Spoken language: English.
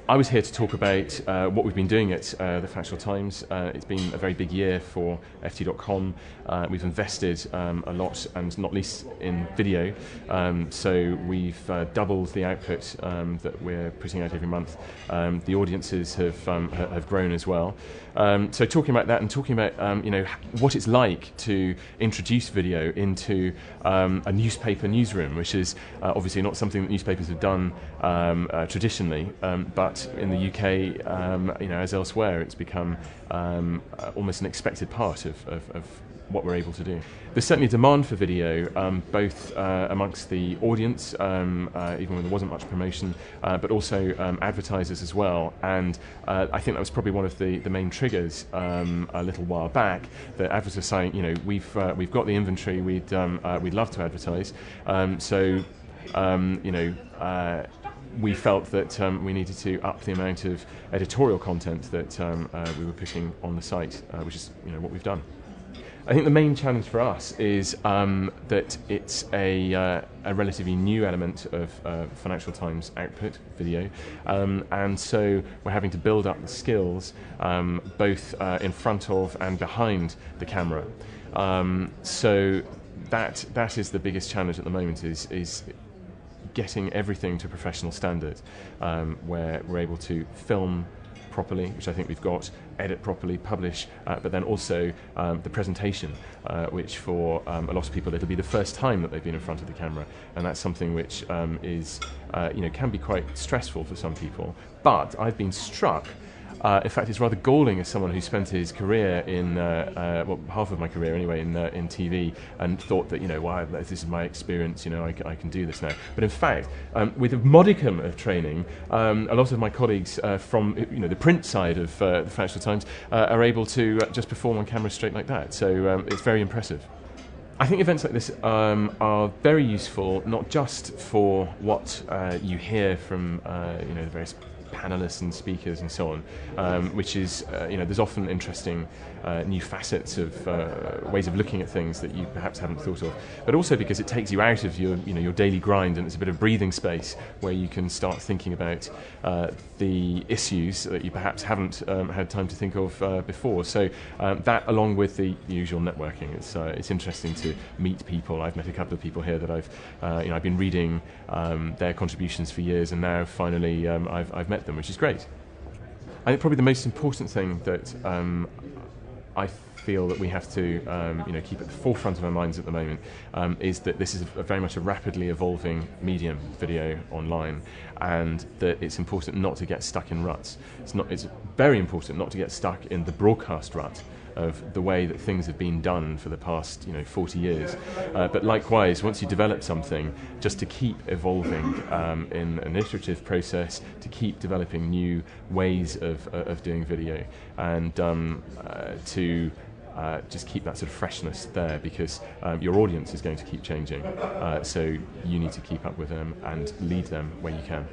I was here to talk about what we've been doing at the Financial Times. It's been a very big year for FT.com. We've invested a lot, and not least in video. So we've doubled the output that we're putting out every month. The audiences have grown as well. So talking about that and talking about what it's like to introduce video into a newspaper newsroom, which is obviously not something that newspapers have done traditionally, but in the UK, as elsewhere, it's become almost an expected part of what we're able to do. There's certainly demand for video, both amongst the audience, even when there wasn't much promotion, but also advertisers as well. And I think that was probably one of the main triggers a little while back, that advertisers saying, we've got the inventory, we'd love to advertise. We felt that we needed to up the amount of editorial content that we were putting on the site, which is what we've done. I think the main challenge for us is that it's a relatively new element of Financial Times output, video, and so we're having to build up the skills both in front of and behind the camera. So that is the biggest challenge at the moment, is getting everything to professional standard, where we're able to film properly, which I think we've got, edit properly, publish, but then also the presentation, which for a lot of people it'll be the first time that they've been in front of the camera, and that's something which is can be quite stressful for some people. But I've been struck. In fact, it's rather galling as someone who spent his career in, half of my career anyway, in TV, and thought that, this is my experience, I can do this now. But in fact, with a modicum of training, a lot of my colleagues from, the print side of the Financial Times are able to just perform on camera straight like that. So it's very impressive. I think events like this are very useful, not just for what you hear from, the various panelists and speakers and so on, which is, there's often interesting new facets of ways of looking at things that you perhaps haven't thought of, but also because it takes you out of your daily grind, and it's a bit of breathing space where you can start thinking about the issues that you perhaps haven't had time to think of before. So that, along with the usual networking, it's interesting to meet people. I've met a couple of people here that I've been reading their contributions for years, and now finally I've met them, which is great. I think probably the most important thing that I feel that we have to keep at the forefront of our minds at the moment is that this is very much a rapidly evolving medium, video online, and that it's important not to get stuck in ruts. It's very important not to get stuck in the broadcast rut of the way that things have been done for the past 40 years. But likewise, once you develop something, just to keep evolving in an iterative process, to keep developing new ways of doing video, and to just keep that sort of freshness there, because your audience is going to keep changing. So you need to keep up with them and lead them where you can.